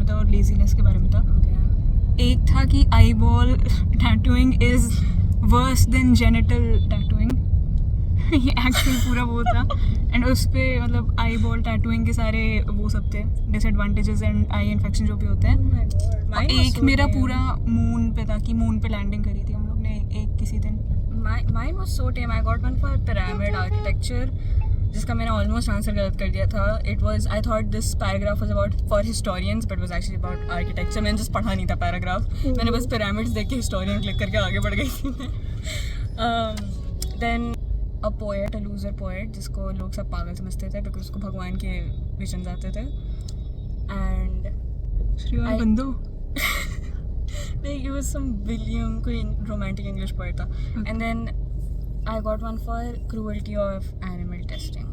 में था और लेजीनेस के बारे में था. एक था कि eye ball tattooing is worse than genital tattooing. ये एक्चुअली पूरा वो था. एंड उस पे मतलब आई बॉल टैटूइंग के सारे वो सब थे डिसएडवांटेजेस एंड आई इन्फेक्शन जो भी होते हैं. और एक मेरा पूरा मून पे था कि मून पे लैंडिंग करी थी हम लोग ने एक किसी दिन. Mine was so tame. I got one for pyramid architecture, जिसका मैंने ऑलमोस्ट आंसर गलत कर दिया था. It was I thought this paragraph was about for historians but was actually about architecture. मैंने जस्ट पढ़ा नहीं था पैराग्राफ. मैंने बस पिरामिड्स देख के हिस्टोरियन क्लिक करके आगे बढ़ गई थी मैं. Then a poet, a loser poet, जिसको लोग सब पागल समझते थे बिकॉज उसको भगवान के विजन्स आते थे. And Shri Aurobindo. it was some William, कोई romantic English poet था. And then I got one for cruelty of animal testing.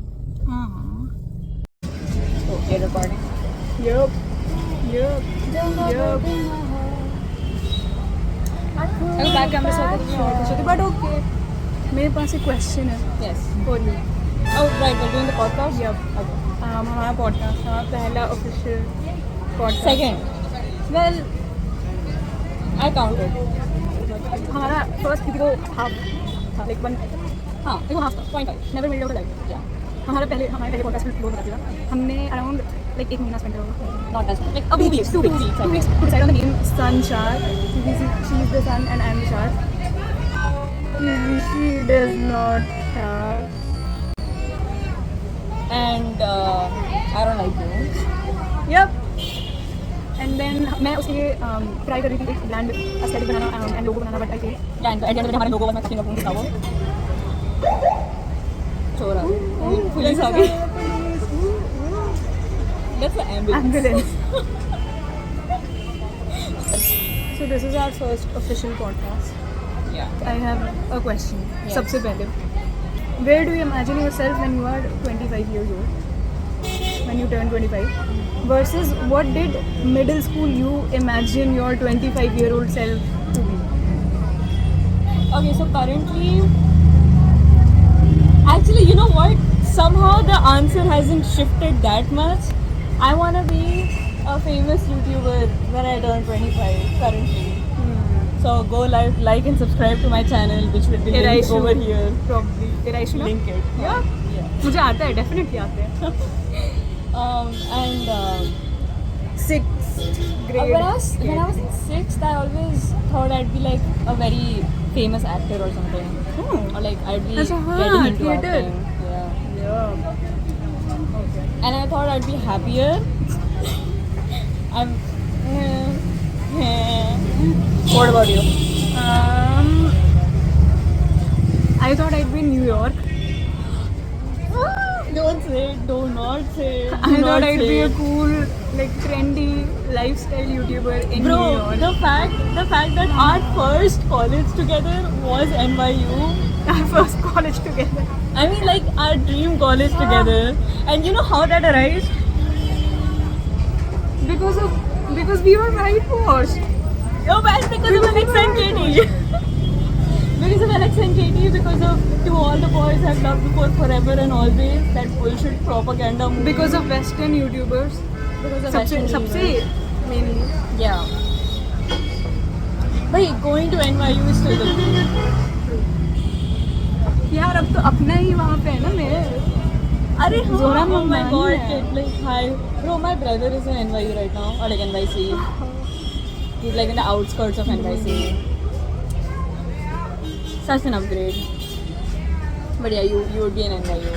Oh, you're recording? Yup. I'll back camera so But okay. मेरे पास एक क्वेश्चन है. Yes. For you. Oh, right, we're doing the podcast? Yup. Okay. हमारा podcast था पहला official podcast. Second. Well, I counted. हमारा first किसी को half था लाइक वन. हाँ, देखो हाफ था 0.5. Never made out like. Yeah. हमारे पहले पॉडकास्ट में फ्लो होता था. हमने अराउंड लाइक एक महीना स्पेंड करा. Not as much. Like Two weeks to decide on the name Sunshar. She is the sun and I am the Shar. She does not have. And I don't like you. Yep. And then मैं उसके लिए try कर रही थी एक brand aesthetic banana and logo banana but I think Yeah, and at the end of the day, हमारे लोगों का मैं स्टिंग अपनी दिखाऊँ. चोरा. पुलिस आ गई. That's the ambulance. So this is our first official podcast. Yeah. I have a question. Yes. सबसे पहले, where do you imagine yourself when you are 25 years old? When you turn 25? Versus what did middle school you imagine your 25-year-old self to be? Okay, so currently, actually, you know what? Somehow the answer hasn't shifted that much. I want to be a famous YouTuber when I turn 25 currently. So go like and subscribe to my channel, which will be linked over here. Probably. Iraishu? Link it. Yeah. Yeah. मुझे आता है, definitely आता है. And 6th grade. when I was in 6th, I always thought I'd be like a very famous actor or something. Or like I'd be Achha, haan, getting into theatre. acting. Yeah. Yeah. Okay. And I thought I'd be happier. I'm. What about you? I thought I'd be in New York. Don't say it. Do not say it. I thought I'd be a cool, like trendy lifestyle YouTuber in Bro, New York. the fact that our first college together was NYU. Our first college together. I mean, like our dream college together. And you know how that arised? Because we were whitewashed. Oh, man, because of Alex and Katie. Because of Alex and Katie, because of To All the Boys I've Loved Before Forever and Always, that bullshit propaganda movie. Because of Western YouTubers. Because of सबसे Western सबसे YouTubers. mainly. Yeah. But going to NYU is still the dream. यार अब तो अपना ही वहाँ पे है ना मेरे. अरे हाँ, Zora oh my Mamani god, है. kid, like hi. Bro, my brother is in NYU right now, or like NYC. He's like in the outskirts of NYC. Such an upgrade. But yeah, you would be in NYU.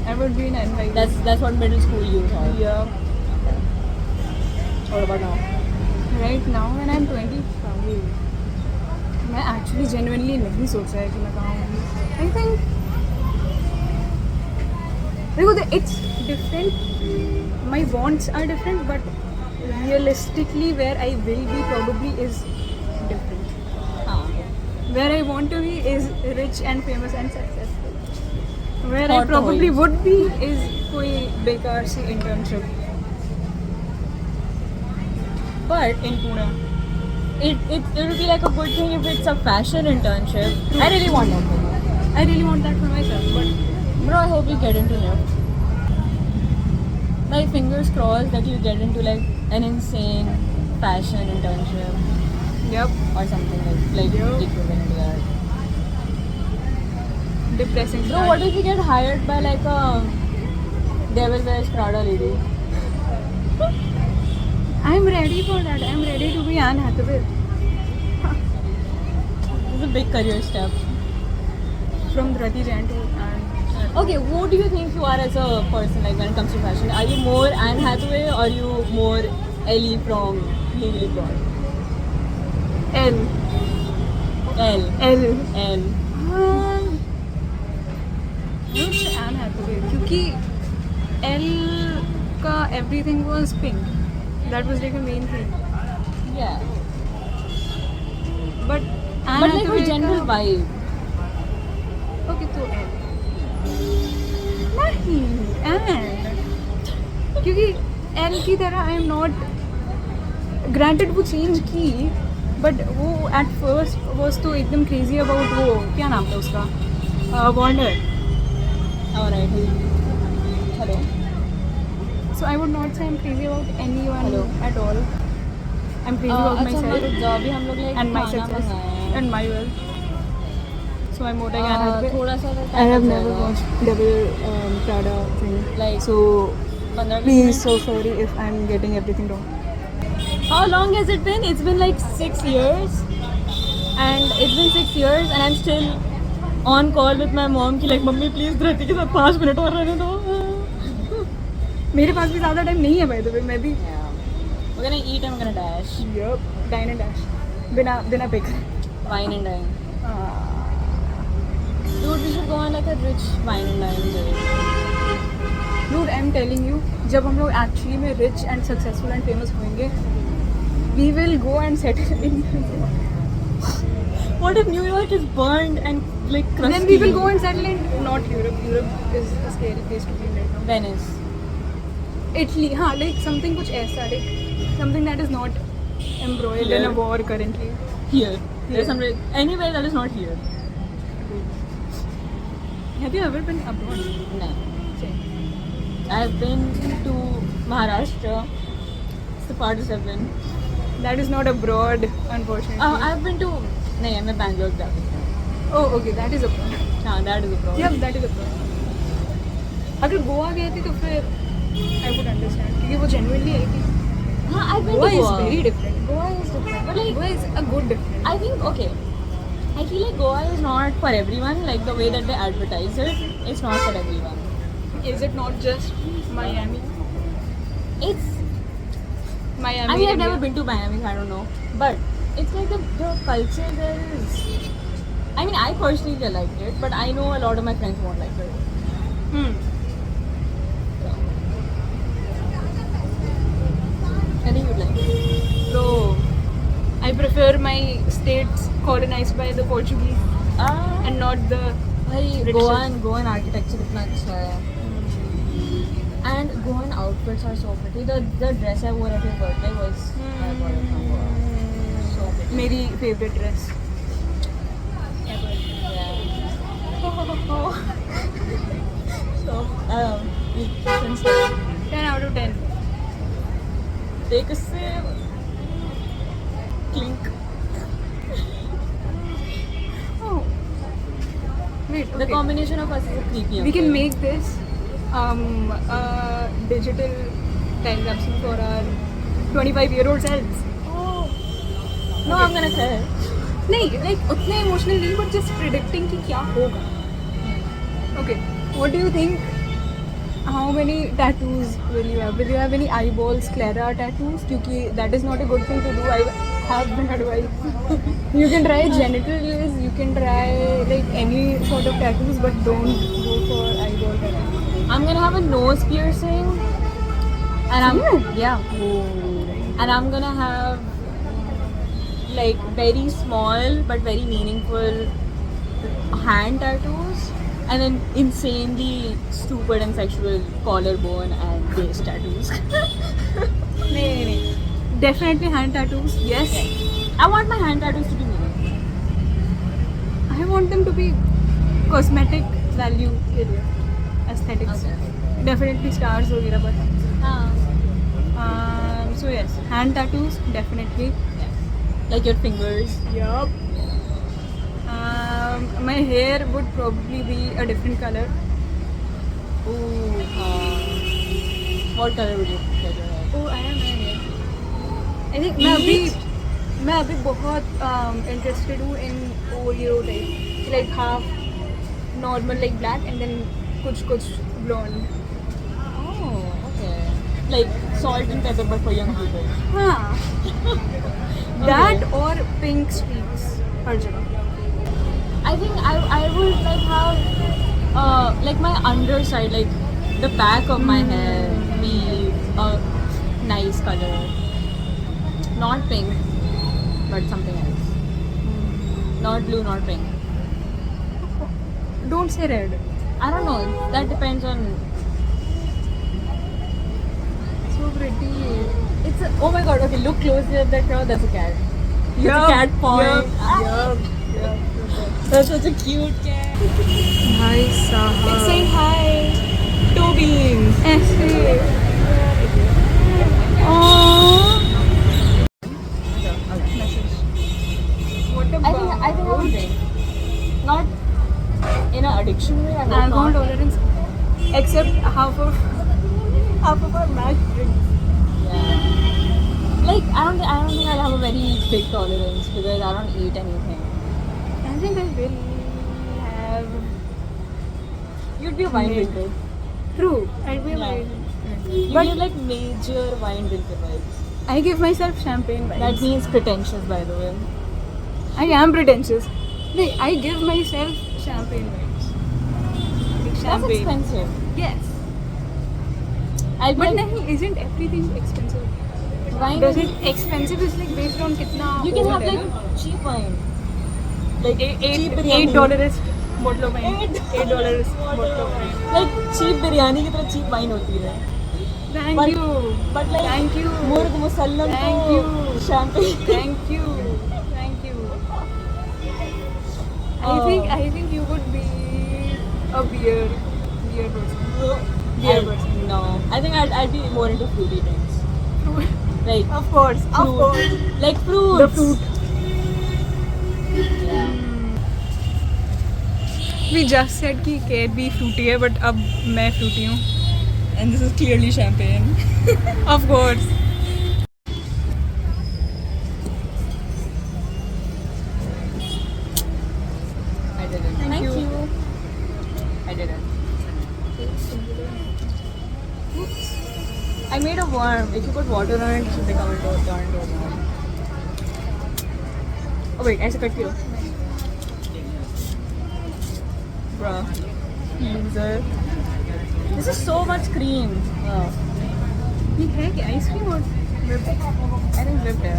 I would be in NYU. That's what middle school you thought. Yeah. What about now? Right now when I'm 25, मैं actually genuinely नहीं सोचा है कि मैं कहाँ हूँ. I think देखो it's different. My wants are different, but realistically where I will be probably is different. Where I want to be is rich and famous and successful. Where I Hot probably toys. would be is कोई बेकार सी internship But in Pune. it would be like a good thing if it's a fashion internship. I really want that for you. I really want that for myself, but Bro, I hope you get into NIFT. Like fingers crossed that you get into like an insane fashion internship Yep. or something like Yep. equivalent to that. Depressing. Bro, what if you get hired by like a Devil Wears Prada lady? I'm ready for that. I'm ready to be Anne Hathaway. It's a big career step. From Rati Jain to Anne. Okay, who do you think you are as a person, like when it comes to fashion? Are you more Anne Hathaway or are you more Ellie from Legally Blonde? L. L. L. L. Not Anne Hathaway. क्योंकि L का everything was pink. That was like a main thing. Yeah. But Anne But like Hathaway her general का- vibe. Okay, तो L. नहीं Anne. क्योंकि L की तरह I am not. Granted वो change की, but वो at first was तो एकदम crazy about वो क्या नाम था उसका? Warner. Alright. Hello. So I would not say I'm crazy about anyone Hello. at all. I'm crazy about अच्छा myself रुक जाओ अभी हम लोग like and my खाना success मंगाए and my wealth. So I'm more like Anne Hathaway. थोड़ा सा तो I time have लग never जाएगा. watched Devil Prada thing. Like So 15 please, minutes. so sorry if I'm getting everything wrong. How long has it been? It's been like 6 years. And it's been 6 years and I'm still on call with my mom कि like mummy please धरती के साथ 5 minute और रहने दो. मेरे पास भी ज़्यादा टाइम नहीं है by the way. मैं भी Yeah. We're gonna eat and we're gonna dash. yup, dine and dash. बिना pick. Wine and dine. Dude, we should go on like a rich wine and dine day. Dude, I'm telling you, जब हम लोग actually में rich and successful and famous होंगे, we will go and settle in. What if New York is burned and like crusty? Then we will go and settle in not Europe. Europe is a scary place to be in right now. Venice. Italy, हाँ, like something कुछ ऐसा, like something that is not embroiled in a Here. war currently. Here. Here. There's some anywhere that is not here. Have you ever been abroad? No. Same. I've been to Maharashtra. It's the farthest I've been. That is not abroad, unfortunately. I've been to. No, I'm a Bangalore graphic. Oh, okay, that is abroad. हाँ, that is a problem. Yep, that is abroad. अगर गोवा गई थी तो फिर I would understand क्योंकि वो genuinely आई थी. हाँ, I've been Goa to is Goa. very different. Goa is different. But like, Goa is a good different. I think okay. I feel like Goa is not for everyone. Like the way that they advertise it, it's not for everyone. Is it not just Miami? It's. Miami. I mean, I've India. never been to Miami, so I don't know. But it's like the culture there is. I mean, I personally liked it, but I know a lot of my friends won't like it. Hmm. I think you'd like it. So, I prefer my states colonized by the Portuguese and not the. भाई British. Goan architecture इतना अच्छा है. And Goan outfits are so pretty. The dress I wore at your birthday was I bought it from Goa. So pretty. मेरी favorite dress. Yeah. So you can say 10 out of 10. take a sip. Clink. Oh. Wait. The Okay. combination of us is a creepy. We can uncle. make this a digital time capsule for our 25-year-old selves. Oh. No, I'm gonna cry. नहीं, like उतने emotional नहीं, but just predicting कि क्या होगा. Okay. What do you think? How many tattoos will you have? Will you have any eyeball sclera tattoos? क्योंकि that is not a good thing to do. I have been advised. You can try genitals. You can try like any sort of tattoos, but don't go for eyeball tattoos. I'm gonna have a nose piercing. And I'm yeah. And I'm gonna have like very small but very meaningful hand tattoos. And then insanely stupid and sexual collarbone and face tattoos. नहीं. Definitely hand tattoos. Yes. I want my hand tattoos to be meaningful. I want them to be cosmetic value area. Aesthetics. Okay. Definitely stars वगैरह पर. हाँ. So yes, hand tattoos definitely. Like your fingers. Yup. My hair would probably be a different color. Ooh. What color would you get your hair? Oh, I am hair. I think मैं अभी बहुत interested हूँ in Oreo type, like half normal like black and then कुछ blonde. Oh, okay. Like salt and pepper but for young people. हाँ. That or pink streaks हर जगह. I think I would like have like my underside, like the back of my hair be a nice color. Not pink, but something else. Not blue, not pink. Don't say red. I don't know. That depends on. So pretty. It's a, oh my god. Okay, look closely at that crowd. That's a cat. It's a cat pawing. Yup. That's such a cute cat. Hi Saha. It's saying hi. Two beans. ऐसे. What I think I would drink. Not in an addiction way. I hope alcohol not. tolerance, except half of our match drinks. Yeah. Like I don't think I'll have a very big tolerance because I don't eat anything. I think I will have. You'd be a wine Maybe. drinker. True, I'll be Yeah. like. You But- give like major wine drinker vibes. I give myself champagne vibes. That means pretentious, by the way. I am pretentious. No, I give myself champagne vibes. Like That's champagne. expensive. Yes. I'll be But like, nahi, isn't everything expensive? wine. Does it expensive is like based on kitna You can old have hai like na? cheap wine. Like cheap $8 biryani. bottle of wine. $8 bottle of wine. Like cheap biryani की तरह cheap wine होती है. Thank But- you. But like Thank you. मुर्ग musallam Thank तो you. champagne. Thank you. Thank you. Oh. I think you would be a beer person. Beer person. No, I think I'd be more into fruity drinks. Like Of course. fruit. Like fruits. The fruit. Yeah. We just said कि care भी fruity है, but अब मैं fruity हूँ. And this is clearly champagne. Of course. I didn't. Thank you. I didn't. I made a worm. If you put water on it, it should become a turn into a worm. Oh wait, ऐसे cut करो. Bruh. Loser. This is so much cream. Oh. ये है क्या ice cream और I think whipped है.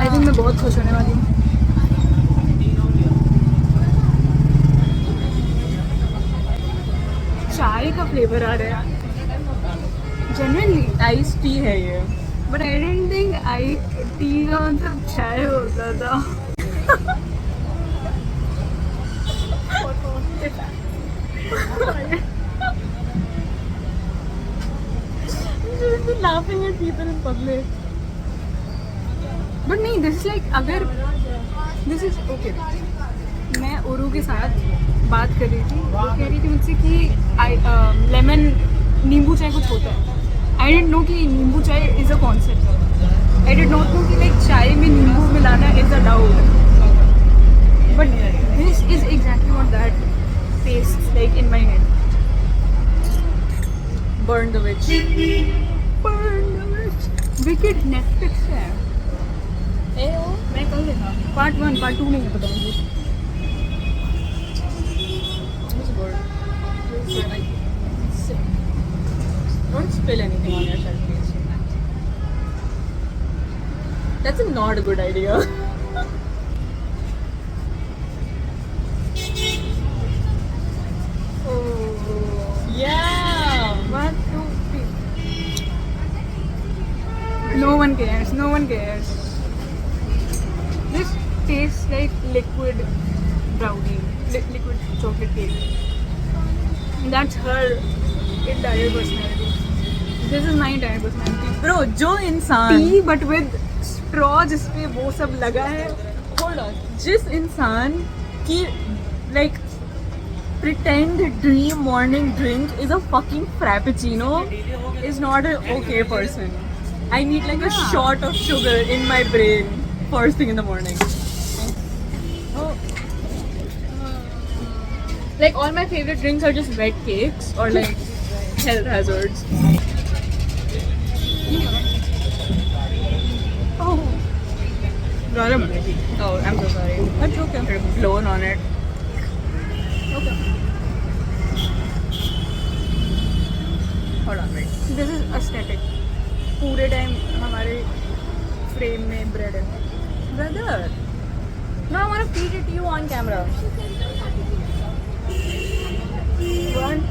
I think मैं बहुत खुश होने वाली हूँ. चाय का फ्लेवर आ रहा है. Genuinely. Iced tea है ये. But I didn't think T का मतलब चाय होता था. You shouldn't be laughing at people in public. But नहीं, this is like अगर this is okay. मैं उरू के साथ बात कर रही थी. वो कह रही थी मुझसे कि लेमन नींबू चाय कुछ होता है. I didn't know कि नींबू चाय is a concept. I did not know कि like चाय में नींबू मिलाना is a doubt. But this is exactly what that tastes like in my head. Burn the witch. Burn the witch. Wicked Netflix पे है. मैं कल देखा. Part 1, Part 2 नहीं है पता मुझे. It's good. Don't spill anything on your shirt, please. That's not a good idea. Oh. Yeah. 1, 2, 3. No one cares. No one cares. This tastes like liquid brownie, liquid chocolate cake. And that's her entire personality. This is my entire personality. Bro, जो इंसान Tea but with straw जिसपे वो सब लगा है. hold on, जिस इंसान की like pretend dream morning drink is a fucking frappuccino is not an okay person. I need like a shot of sugar in my brain first thing in the morning. Like all my favorite drinks are just wet cakes or like Health hazards. oh garam. Oh, I'm so sorry. That's okay. I've blown on it. Okay. Hold on, wait. This is aesthetic. पूरे time हमारे frame में bread है. Brother, no, I want to feed it to you on camera. One.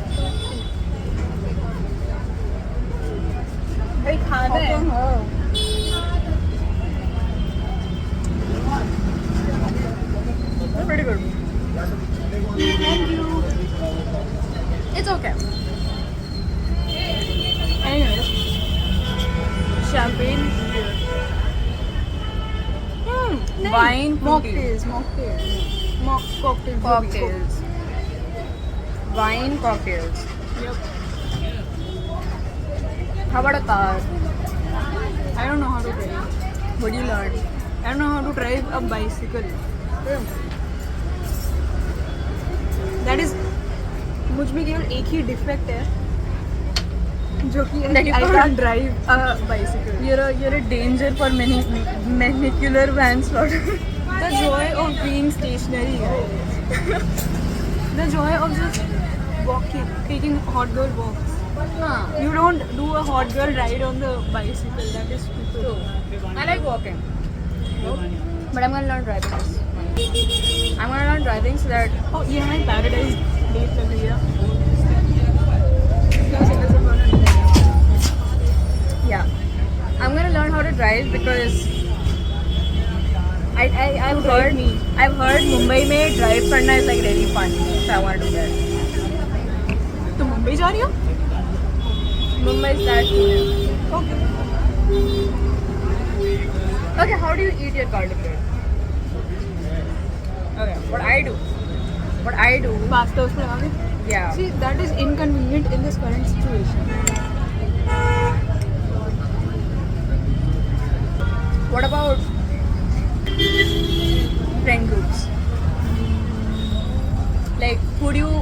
भाई खाना है. That's pretty good. Thank you. It's okay. Anyways, champagne. Wine, mocktails, cocktails. cocktails. Wine, cocktails. Yep. How about a car? I don't know how to drive. What do you learn? I don't know how to drive a bicycle. That is, मुझ में केवल एक ही defect है जो कि That you I can't- can't drive a bicycle. You're a danger for many manicular manslaughter. The joy of being stationary, guys. The joy of just walking, taking hot girl walks. Huh. You don't do a hot girl ride on the bicycle. That is stupid. I like walking, but I'm gonna learn driving this. I'm gonna learn driving so that Oh, ये हमारी paradise date लग रही है. yeah, I'm gonna learn how to drive because I've heard Mumbai में drive करना is like really fun. So I want to do that. तो मुंबई जा रही हो? Mumbai is that cool. Okay. Okay, how do you eat your garlic bread? Okay, what I do, pasta उसमें लगा के. yeah. See, that is inconvenient in this current situation. What about friend groups? Like, who do you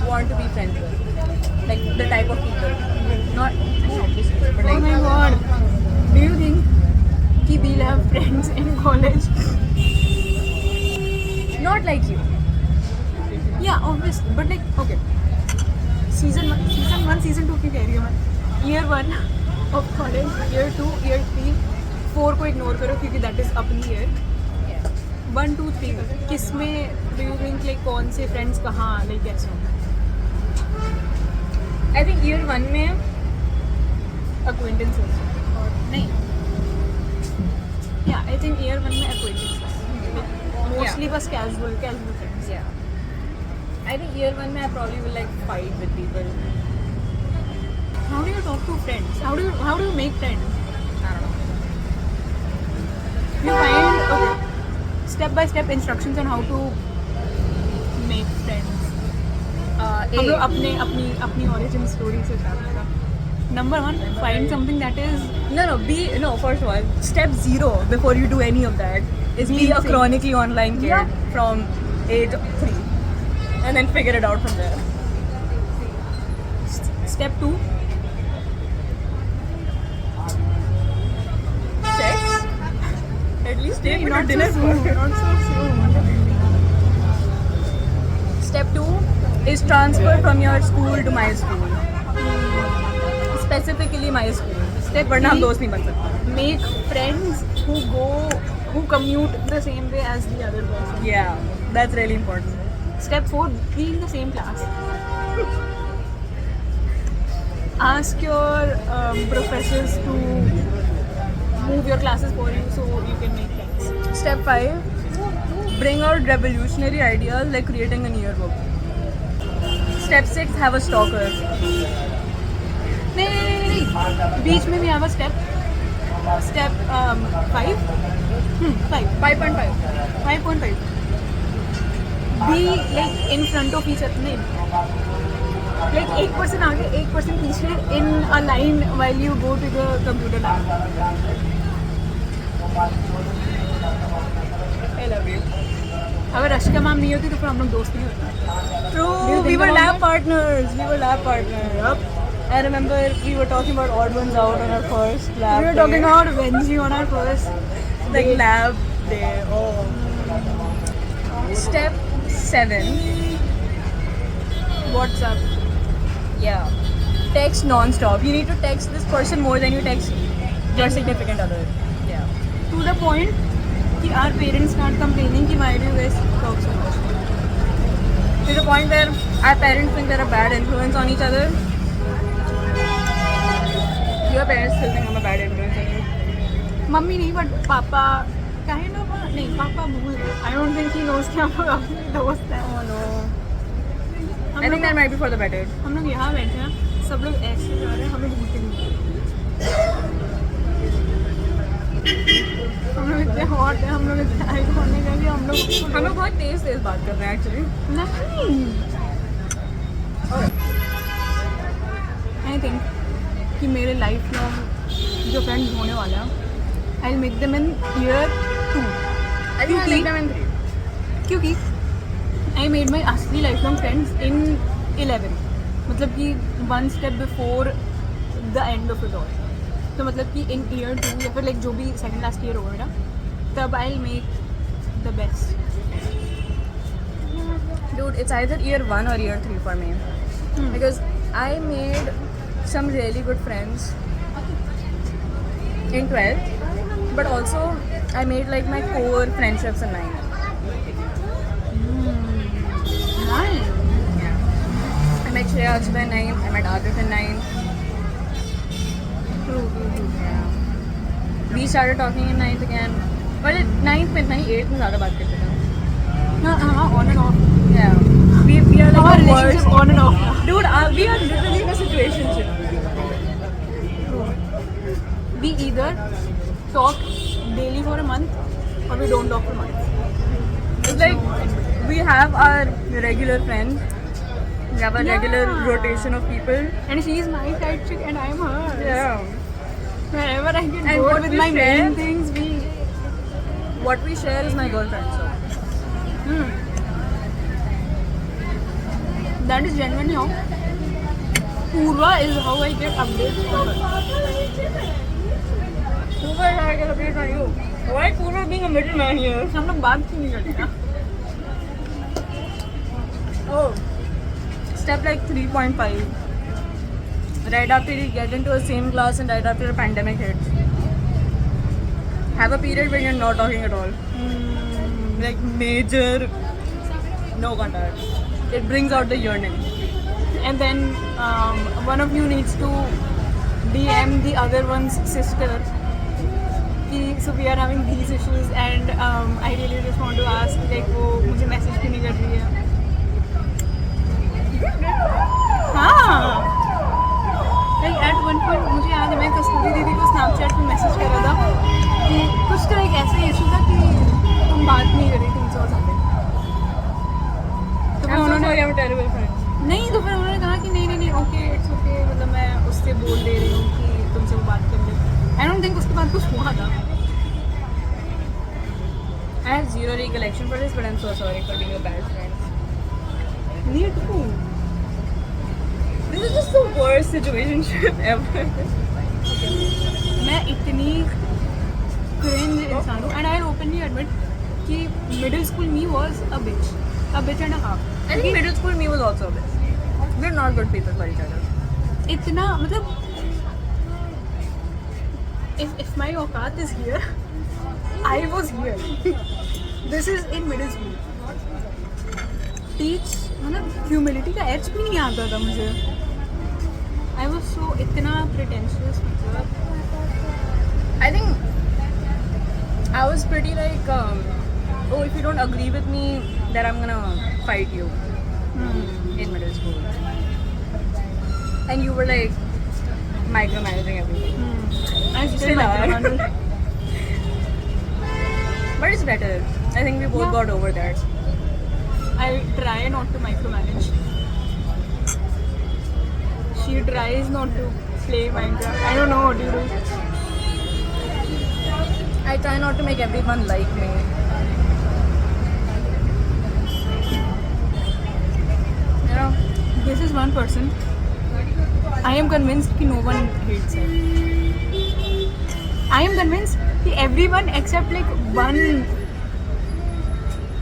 want to be friends with? Like, the type of people. Not obviously, but Oh like, my god. Do you think कि we'll have friends in college? not like you. Yeah, obviously. But like, okay. Season 1, season 2 की कह रही हूँ मैं. Year 1 of college, year 2, year 3, 4 को ignore करो क्योंकि that is अपनी year. Yeah. 1, 2, 3 किस में do you think like कौन से friends कहाँ like कैसे होंगे? I think year 1 में Acquaintances और नहीं. Yeah, I think year 1 में acquaintances. Mostly बस casual friends. yeah. I think year 1 में I probably will like fight with people. How do you talk to friends? How do you make friends? I don't know. You find okay, step by step instructions on how to make friends. हम लोग अपनी origin story से start करेंगे. Number 1, find something that is First of all, step 0 before you do any of that is be a Insane. chronically online kid Yeah. from age 3 and then figure it out from there. step 2. Sex? At least take me to Not dinner so soon. first. Not so soon. Step 2 is transfer from your school to my school. Specifically my school. Step वरना हम 3, दोस्त नहीं बन सकते. make friends who commute the same way as the other person. Yeah, that's really important. Step 4, be in the same class. Ask your professors to move your classes for you so you can make friends. Step 5, bring out revolutionary ideas like creating a yearbook. Step 6, have a stalker. नहीं बीच में भी have a step 5 5.5 be like in front of each other like 1% आगे 1% पीछे in a line while you go to the computer lab. I love you. अगर Rashika ma'am नहीं होती तो फिर हम लोग दोस्त नहीं होते. True, you we think were about lab that? partners. We were lab partners. Yup. I remember we were talking about odd ones out on our first lab. We were day. talking about Venji on our first like date. lab day. Oh. Step 7. WhatsApp. Yeah. Text non-stop. You need to text this person more than you text your significant other. Yeah. To the point कि our parents start complaining कि why do you guys talk so much. To the point where our parents think they're a bad influence on each other. Your parents still think I'm a bad influence on you. Mummy नहीं but पापा kind of नहीं पापा भूल गए. I don't think he knows कि हम लोग अपने दोस्त हैं. Oh no. हम I think लोग- that might be for the better. हम लोग यहाँ बैठे हैं सब लोग ऐसे जा रहे हैं हमें भूलते नहीं. हम लोग इतने हॉट हैं हम लोग इतने आइकॉनिक हैं कि हम लोग हम लोग बहुत तेज बात कर रहे हैं एक्चुअली. नहीं. आई थिंक कि मेरे लाइफ लॉन्ग जो फ्रेंड्स होने वाले हैं I make them in year 2 I think I'll make them in 3. क्योंकि आई मेड माई असली लाइफ लॉन्ग फ्रेंड्स इन 11 मतलब कि 1 step before the end of it all. तो मतलब कि इन ईयर 2 या फिर लाइक जो भी सेकेंड लास्ट ईयर होगा ना तब I will make the best. Dude, it's either year 1 or year 3 for me. Because I made some really good friends in 12th, but also I made like my core friendships in 9th. Nice. I met Shreya Ajba in 9th, I met Adit in 9th. True. We started talking in 9th again. But 9th में नहीं 8th में ज़्यादा बात करते थे. हाँ on and off. Yeah. We are like Our the relationship worst. on and off. Dude, we are literally in a situationship. We either talk daily for a month or we don't talk for months. It's like we have our regular friends. We have a regular Yeah. rotation of people. And she's my side chick and I'm hers. Yeah. Wherever I get And bored what with we my share- main things, we... What we share is my girlfriend. So That is genuinely how. Purva is how I get updates from her. who will I get updates on you? Why Purva being a middleman here? हम लोग बात क्यों नहीं करते ना? Oh. Step like 3.5. Right after you get into the same class and right after the pandemic hits. Have a period when you're not talking at all. Like major no contact. It brings out the yearning. And then one of you needs to DM the other one's sister. So we are having these issues and I really just want to ask like वो मुझे message क्यों नहीं कर रही है? हाँ. Like at one point मुझे याद है मैं कस्तूरी दीदी को स्नैपचैट पे मैसेज कर रहा था कि कुछ तो एक ऐसा इशू था कि तुम बात नहीं कर रही थी मुझसे और something. तो फिर उन्होंने I'm a terrible friend. नहीं तो फिर उन्होंने कहा कि नहीं ओके इट्स ओके मतलब मैं उससे बोल दे रही हूँ कि तुमसे वो बात कर ले. आई डोंट थिंक उसके बाद कुछ हुआ था. I have zero recollection for this, but I'm so sorry for being a bad friend. Me too. This is just the worst situationship ever. मैं इतनी cringe इंसान हूँ and I'll openly admit कि middle school me was a bitch and a half. I think middle school me was also a bitch. We're not good people for each other. इतना मतलब if my औकात is here, I was here. This is in middle school. Teach मतलब humility का H भी नहीं आता था मुझे. I was so इतना pretentious मतलब. I think I was pretty like, oh, if you don't agree with me, then I'm gonna fight you in middle school. And you were like, micromanaging everything. I Still still are. micromanage. But it's better. I think we both Yeah. got over that. I try not to micromanage. She tries not to play Minecraft. I don't know what you do. I try not to make everyone like me. You know? This is one person. I am convinced that no one hates her. I am convinced that everyone except like one,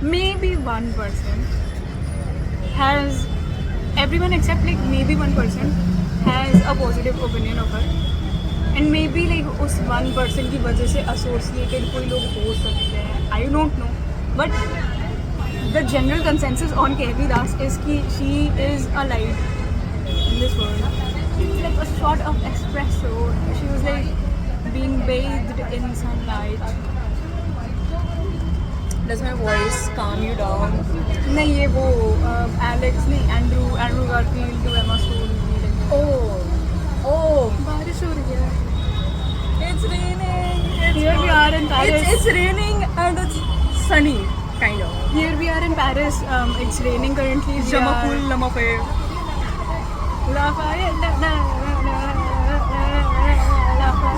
maybe one person has, everyone except like maybe one person has a positive opinion of her. And maybe like उस one person की वजह से associated कोई लोग हो सकते हैं. I don't know. But the general consensus on Kehri Das is कि she is a light in this world. It's like a shot of espresso. She was like being bathed in sunlight. Does my voice calm you down? नहीं ये वो Alex नहीं Andrew Garfield to Emma Stone. Oh, बारिश हो रही है. it's raining. Here we are in Paris. It's raining and it's sunny, kind of. Here we are in Paris. It's raining currently. We are- Lamafe. Lafayette,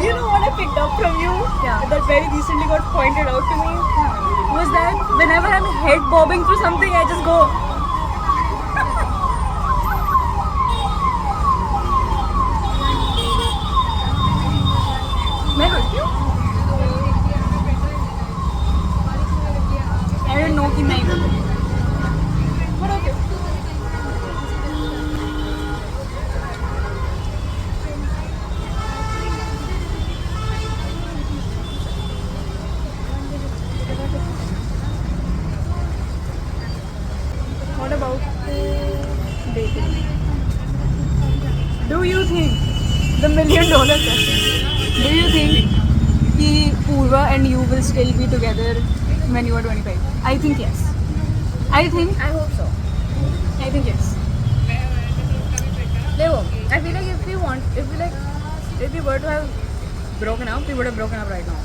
You know what I picked up from you? Yeah. That very recently got pointed out to me? Was that whenever I'm head bobbing through something, I just go. मैं करती हूँ. I don't know कि नहीं करती. But okay. What about dating? Do you think the $1 million question? Do you think कि Purva and you will still be together when you are 25? I think yes. I think I hope so. yes. Levo, I feel like if we were to have broken up, we would have broken up right now.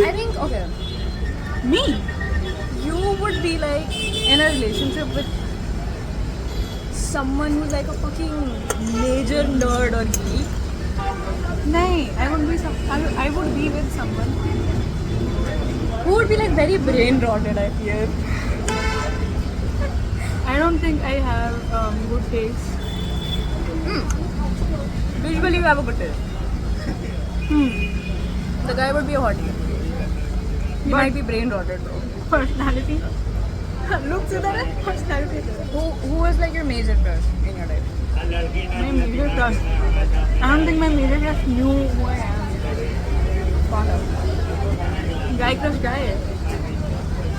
I think, okay, Me? you would be like in a relationship with someone who's like a fucking major nerd or geek. No, I would be with someone. Who would be like very brain rotted, I fear. I don't think I have good taste. Visually, you have a good taste. The guy would be a hottie. He But- might be brain rotted, bro. Personality. Looks इधर है, personality इधर है. Who was like your major crush in your life? My major crush. I don't think my major crush knew who I am. Found out. Guy crush guy.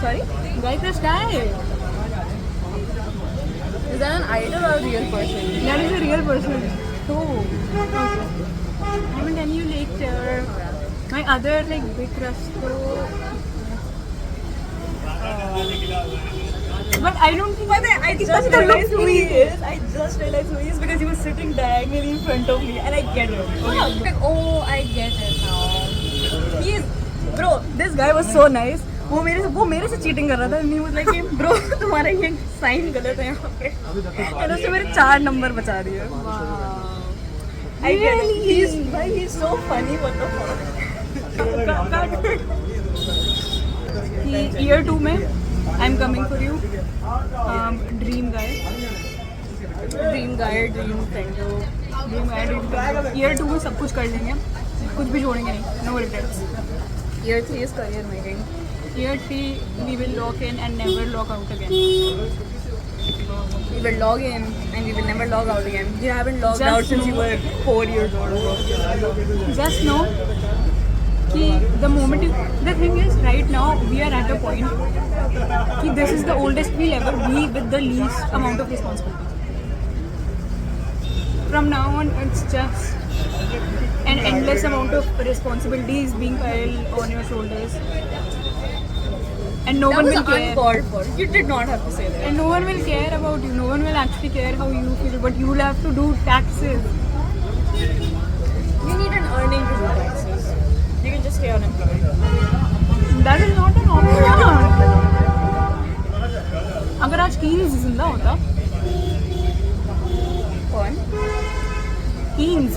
Sorry? Guy crush guy. Is that an idol or a real person? That is a real person. So, okay. I will tell you later. My other like big crush though. But I don't think. But I Because just the realized look who he he is. I just realized who he is because he was sitting diagonally in front of me and I get it. Like, oh, I get it now. He is, bro, this guy was so nice. वो मेरे से cheating कर रहा था and he was like, bro, तुम्हारा ये sign गलत है यहाँ पे. And उसने मेरे 4 नंबर बचा दिए. I get it. He's so funny. What the fuck? Year 2 में I'm coming for you. Dream guy. Dream guy, dream friend. Dream guy, dream friend. Year 2 में सब कुछ कर लेंगे. कुछ भी छोड़ेंगे नहीं. No regrets. Year 3 is career making. Year 3 we will lock in and never lock out again. We will log in and we will never log out again. You haven't logged Just out since you know- were 4 years old. Just know कि the moment you, the thing is right now we are at a point कि this is the oldest we'll ever be with the least amount of responsibility. From now on it's just an endless amount of responsibilities being piled on your shoulders and no That one was will care. uncalled for. You did not have to say that. And no one will care about you. No one will actually care how you feel. But you will have to do taxes. You need an earning to do taxes. You can just stay unemployed. That is not an option. अगर आज Keynes जिंदा होता कौन? Keynes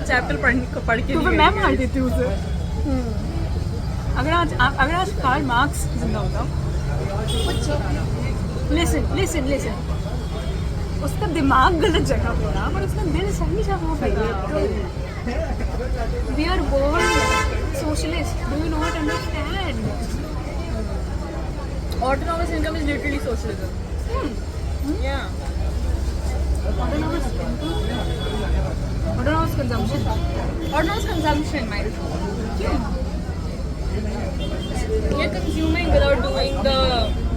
chapter पढ़ के तो फिर मैं मार देती हूँ उसे. अगर आज कार्ल मार्क्स जिंदा होता. लिसन उसका दिमाग गलत जगह पे था पर उसका दिल सही जगह पे था. We are born socialist. Do you not understand? Autonomous income is literally socialism. Yeah. Autonomous consumption. Autonomous consumption, might. You're consuming without doing the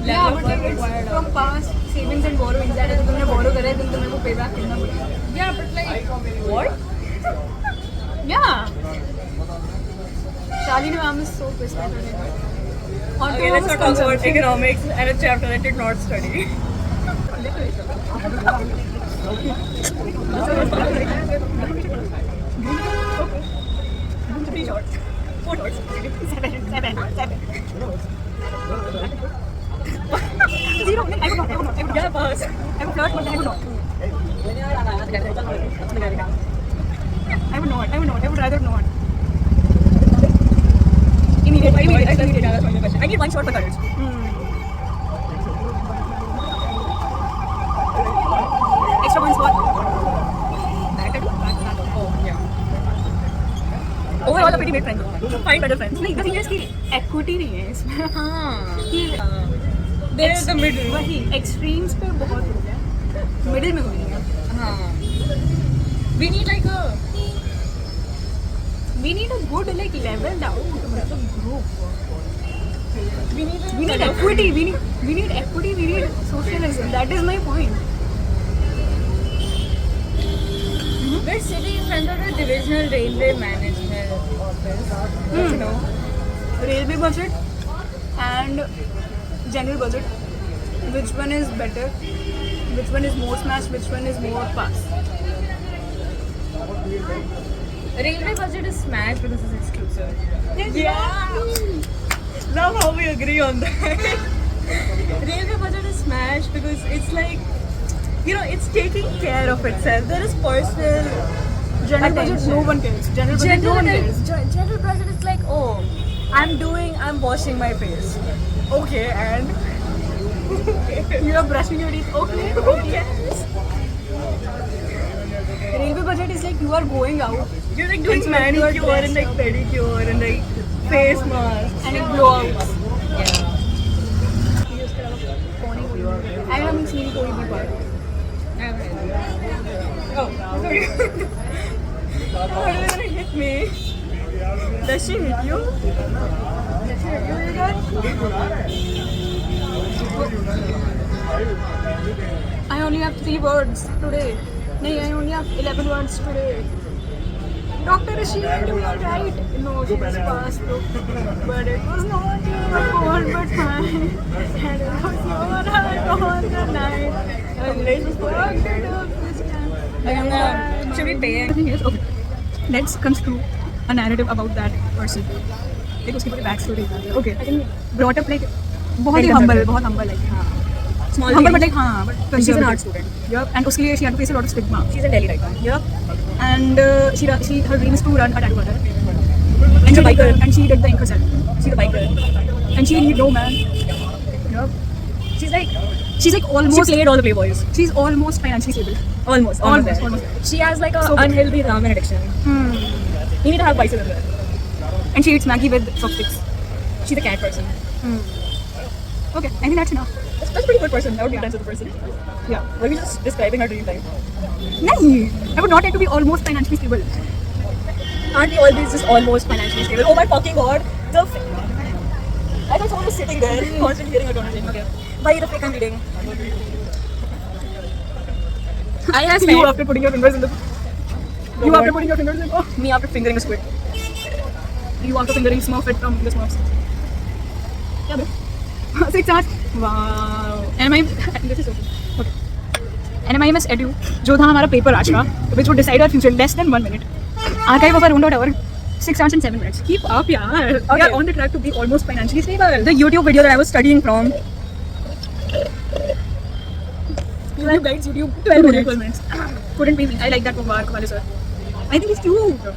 Yeah, level of but work like it's required. from past savings and borrowings. That is, तुमने borrow करा है तो तुम्हें वो pay back करना पड़ेगा. Yeah, but like what? Yeah. Shalini ma'am is so pissed at her. Okay, let's not talk about economics and a chapter I did not study. Three shots. 4 shots. Seven. Zero. I would not. Yeah, pass. I would flirt, but I would not. I would rather not. Immediate. I need one shot for courage. Extra points for Oh, yeah. Overall, a pretty great friend. Find better friends. नहीं, the thing is कि equity नहीं है इसमें. कि There is the middle. वही extremes पे बहुत हो गया. Middle में कोई नहीं है. We need like a. We need a good like leveled out मतलब group. We need equity. We need equity. We need socialism. That is my point. We're sitting in front of the divisional railway management office. You know. Railway budget and general budget. Which one is better? Which one is more smash? Which one is more pass? Railway budget is smashed because it's exclusive. Yeah. Love how we agree on that. Railway budget is smashed because it's like, you know, it's taking care of itself. There is personal General budget, no one cares. General budget, no one cares. General budget is like, oh, I'm washing my face. Okay, and You are brushing your teeth. Okay. yes. Railway budget is like you are going out You're like doing It's like you are manicure and like pedicure and like face mask. and it blowouts. Yeah. I haven't seen कोई भी part. Oh, sorry. How are you gonna hit me? Does she hit you? I only have 3 words today. No, I only have 11 words today. Doctor, is she doing right? No, she was passed through. But it was not your fault but mine. And it was your heart on the night. And let's fucked it up this time. Should we pay? The thing is, okay, let's construe a narrative about that person. Like उसकी पूरी back story. Okay, I think brought up like बहुत ही humble like हाँ. Small Humble thing. but like हाँ, but She's an conservative. art student. Yep, and उसके लिए she had to face a lot of stigma. She's in Delhi right now. Yep, and her dream is to run a tattoo parlor. She's a biker. And she did the ink herself. She's a biker. And she need no man. Yep. She's like almost. She played all the playboys. She's almost financially stable. Almost. Almost. She has like a So good. unhealthy ramen addiction. You need to have bicycle as well. And she eats Maggie with chopsticks. She's a cat person. Okay, I think that's enough. That's a pretty good person. I would be friends with the person. Yeah. Were we just describing her dream life? Nahi. I would not like to be almost financially stable. Aren't we always just almost financially stable? Oh my fucking god. I thought someone was sitting there constantly hearing her conversation. Okay. Why the fuck I'm reading? I have You after putting your fingers in the. You after putting your fingers in. Oh. me after fingering a squid. You after fingering Smurf it from the Smurfs. Yeah, bro. 6 hours. Wow. Am I? This is okay. Okay. NMIMS Edu, जो था हमारा paper आज का, which would decide our future in less than 1 minute. Archive of our own .hour, 6 hours and 7 minutes. Keep up, yaar. We Okay. are on the track to be almost financially stable. The YouTube video that I was studying from. YouTube guides, YouTube 12 minutes. Couldn't be me. I like that from Kumar sir. I think he's cute.